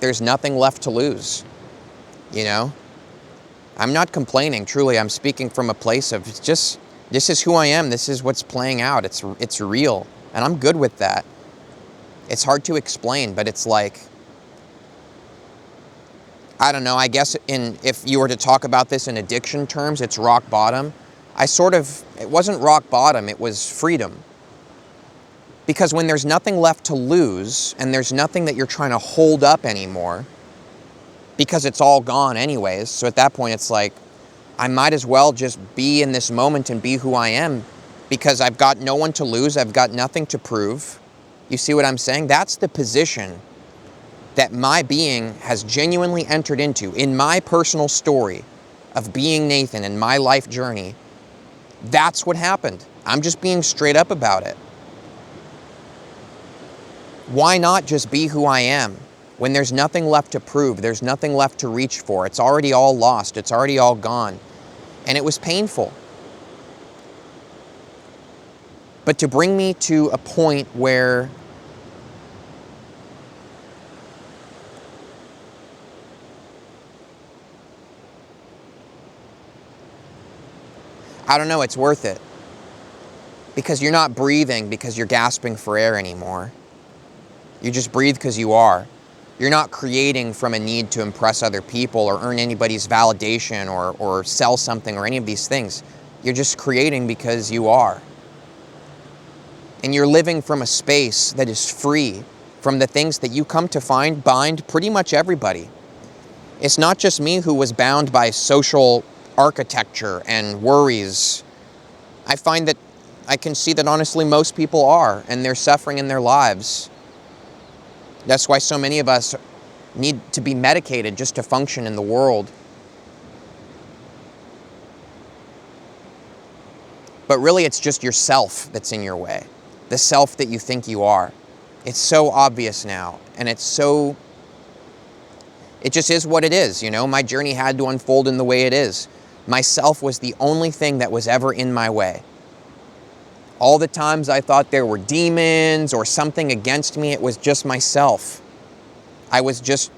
there's nothing left to lose, you know? I'm not complaining, truly. I'm speaking from a place of just, this is who I am. This is what's playing out. It's real. And I'm good with that. It's hard to explain, but it's like, I don't know, I guess if you were to talk about this in addiction terms, it's rock bottom. It wasn't rock bottom, it was freedom. Because when there's nothing left to lose, and there's nothing that you're trying to hold up anymore, because it's all gone anyways, so at that point it's like, I might as well just be in this moment and be who I am, because I've got no one to lose, I've got nothing to prove. You see what I'm saying? That's the position that my being has genuinely entered into in my personal story of being Nathan in my life journey. That's what happened. I'm just being straight up about it. Why not just be who I am? When there's nothing left to prove, there's nothing left to reach for. It's already all lost. It's already all gone. And it was painful. But to bring me to a point where I don't know, it's worth it. Because you're not breathing because you're gasping for air anymore. You just breathe because you are. You're not creating from a need to impress other people or earn anybody's validation or sell something or any of these things. You're just creating because you are. And you're living from a space that is free from the things that you come to find bind pretty much everybody. It's not just me who was bound by social architecture and worries. I find that I can see that honestly most people are, and they're suffering in their lives. That's why so many of us need to be medicated just to function in the world. But really it's just yourself that's in your way. The self that you think you are. It's so obvious now, and it just is what it is, you know? My journey had to unfold in the way it is. Myself was the only thing that was ever in my way. All the times I thought there were demons or something against me, it was just myself. I was just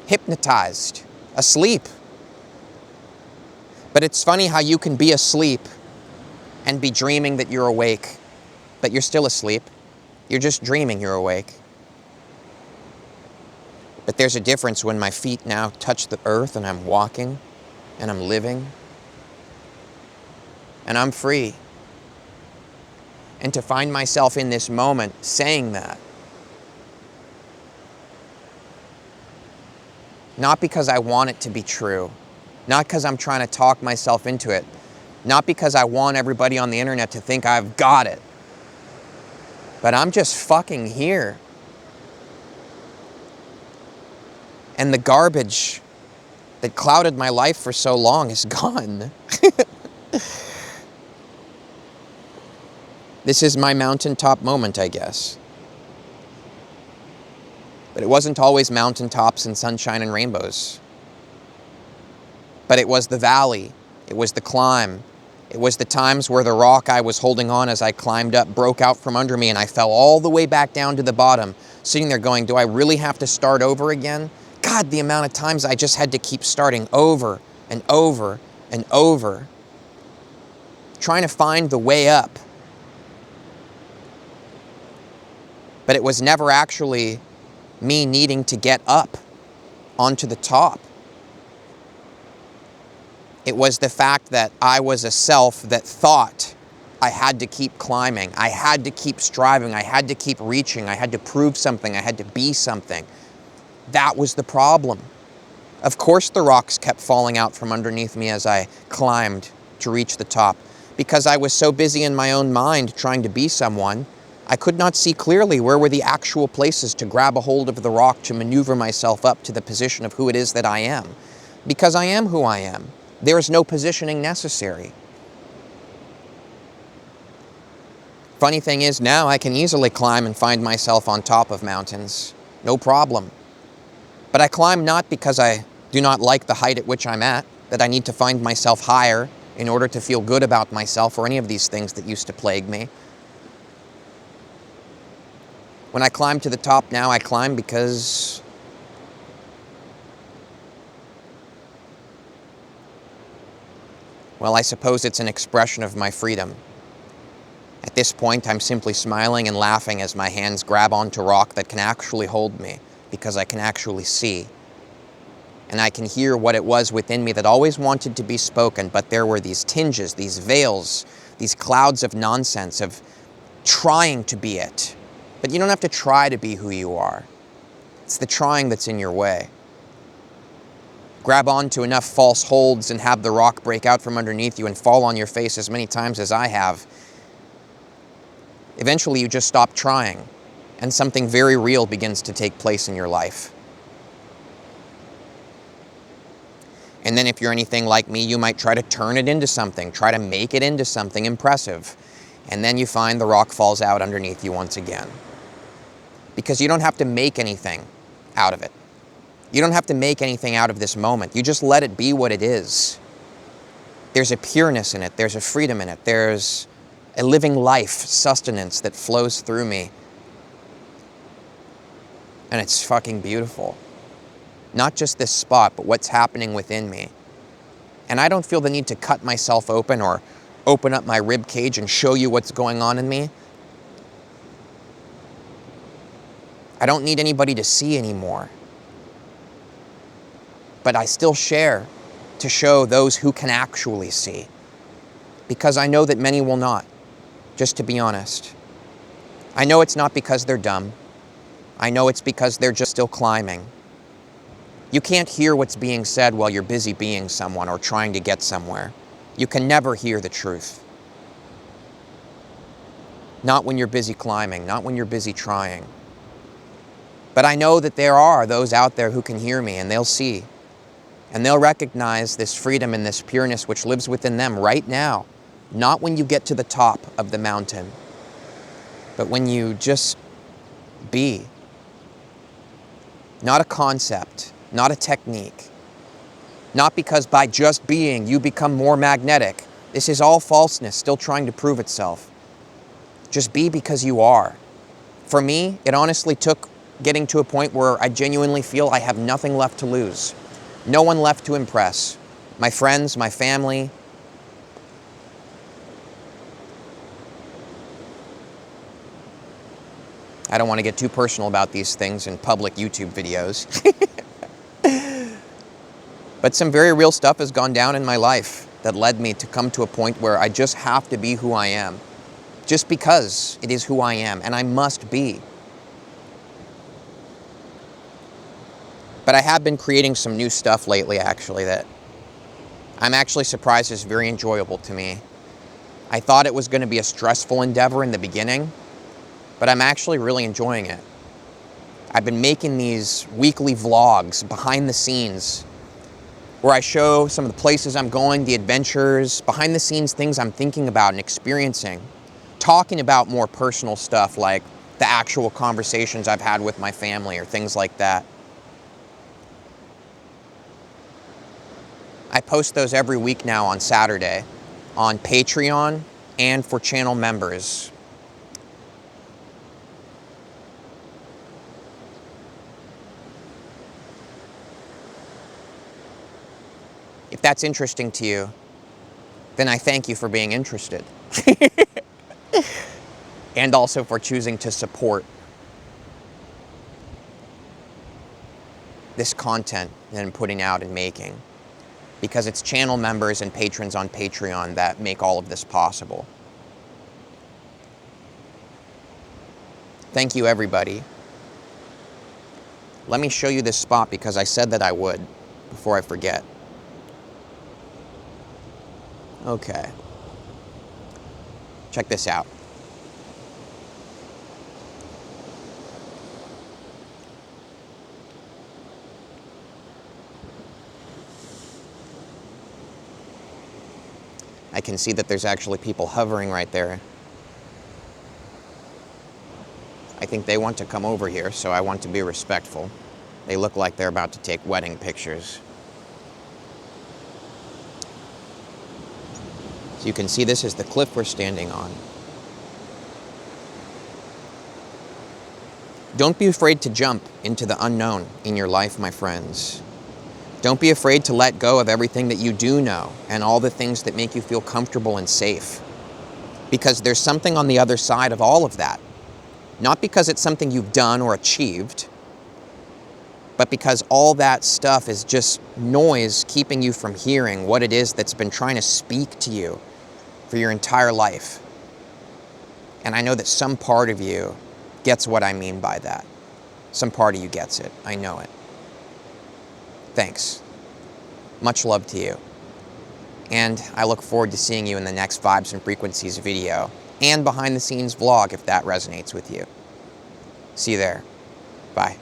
hypnotized, asleep. But it's funny how you can be asleep and be dreaming that you're awake, but you're still asleep. You're just dreaming you're awake. But there's a difference when my feet now touch the earth and I'm walking and I'm living and I'm free. And to find myself in this moment saying that, not because I want it to be true, not because I'm trying to talk myself into it, not because I want everybody on the internet to think I've got it, but I'm just fucking here. And the garbage that clouded my life for so long is gone. This is my mountaintop moment, I guess. But it wasn't always mountaintops and sunshine and rainbows. But it was the valley. It was the climb. It was the times where the rock I was holding on as I climbed up broke out from under me and I fell all the way back down to the bottom, sitting there going, do I really have to start over again? God, the amount of times I just had to keep starting over and over and over, trying to find the way up. But it was never actually me needing to get up onto the top. It was the fact that I was a self that thought I had to keep climbing, I had to keep striving, I had to keep reaching, I had to prove something, I had to be something. That was the problem. Of course the rocks kept falling out from underneath me as I climbed to reach the top, because I was so busy in my own mind trying to be someone, I could not see clearly where were the actual places to grab a hold of the rock to maneuver myself up to the position of who it is that I am. Because I am who I am. There is no positioning necessary. Funny thing is, now I can easily climb and find myself on top of mountains. No problem. But I climb not because I do not like the height at which I'm at, that I need to find myself higher in order to feel good about myself or any of these things that used to plague me. When I climb to the top now, I climb because Well, I suppose it's an expression of my freedom. At this point, I'm simply smiling and laughing as my hands grab onto rock that can actually hold me, because I can actually see. And I can hear what it was within me that always wanted to be spoken, but there were these tinges, these veils, these clouds of nonsense, of trying to be it. But you don't have to try to be who you are. It's the trying that's in your way. Grab onto enough false holds and have the rock break out from underneath you and fall on your face as many times as I have. Eventually you just stop trying, and something very real begins to take place in your life. And then if you're anything like me, you might try to turn it into something, try to make it into something impressive. And then you find the rock falls out underneath you once again. Because you don't have to make anything out of it. You don't have to make anything out of this moment. You just let it be what it is. There's a pureness in it. There's a freedom in it. There's a living life, sustenance that flows through me. And it's fucking beautiful. Not just this spot, but what's happening within me. And I don't feel the need to cut myself open or open up my rib cage and show you what's going on in me. I don't need anybody to see anymore. But I still share to show those who can actually see. Because I know that many will not, just to be honest. I know it's not because they're dumb. I know it's because they're just still climbing. You can't hear what's being said while you're busy being someone or trying to get somewhere. You can never hear the truth. Not when you're busy climbing, not when you're busy trying. But I know that there are those out there who can hear me, and they'll see. And they'll recognize this freedom and this pureness which lives within them right now. Not when you get to the top of the mountain, but when you just be. Not a concept. Not a technique. Not because by just being you become more magnetic. This is all falseness, still trying to prove itself. Just be because you are. For me, it honestly took getting to a point where I genuinely feel I have nothing left to lose. No one left to impress. My friends, my family. I don't want to get too personal about these things in public YouTube videos. But some very real stuff has gone down in my life that led me to come to a point where I just have to be who I am. Just because it is who I am, and I must be. But I have been creating some new stuff lately, actually, that I'm actually surprised is very enjoyable to me. I thought it was going to be a stressful endeavor in the beginning, but I'm actually really enjoying it. I've been making these weekly vlogs behind the scenes where I show some of the places I'm going, the adventures, behind the scenes things I'm thinking about and experiencing. Talking about more personal stuff like the actual conversations I've had with my family or things like that. I post those every week now on Saturday on Patreon and for channel members. If that's interesting to you, then I thank you for being interested. And also for choosing to support this content that I'm putting out and making. Because it's channel members and patrons on Patreon that make all of this possible. Thank you, everybody. Let me show you this spot because I said that I would before I forget. Okay. Check this out. I can see that there's actually people hovering right there. I think they want to come over here, so I want to be respectful. They look like they're about to take wedding pictures. So you can see this is the cliff we're standing on. Don't be afraid to jump into the unknown in your life, my friends. Don't be afraid to let go of everything that you do know and all the things that make you feel comfortable and safe. Because there's something on the other side of all of that. Not because it's something you've done or achieved, but because all that stuff is just noise keeping you from hearing what it is that's been trying to speak to you for your entire life. And I know that some part of you gets what I mean by that. Some part of you gets it. I know it. Thanks. Much love to you. And I look forward to seeing you in the next Vibes and Frequencies video and behind the scenes vlog if that resonates with you. See you there. Bye.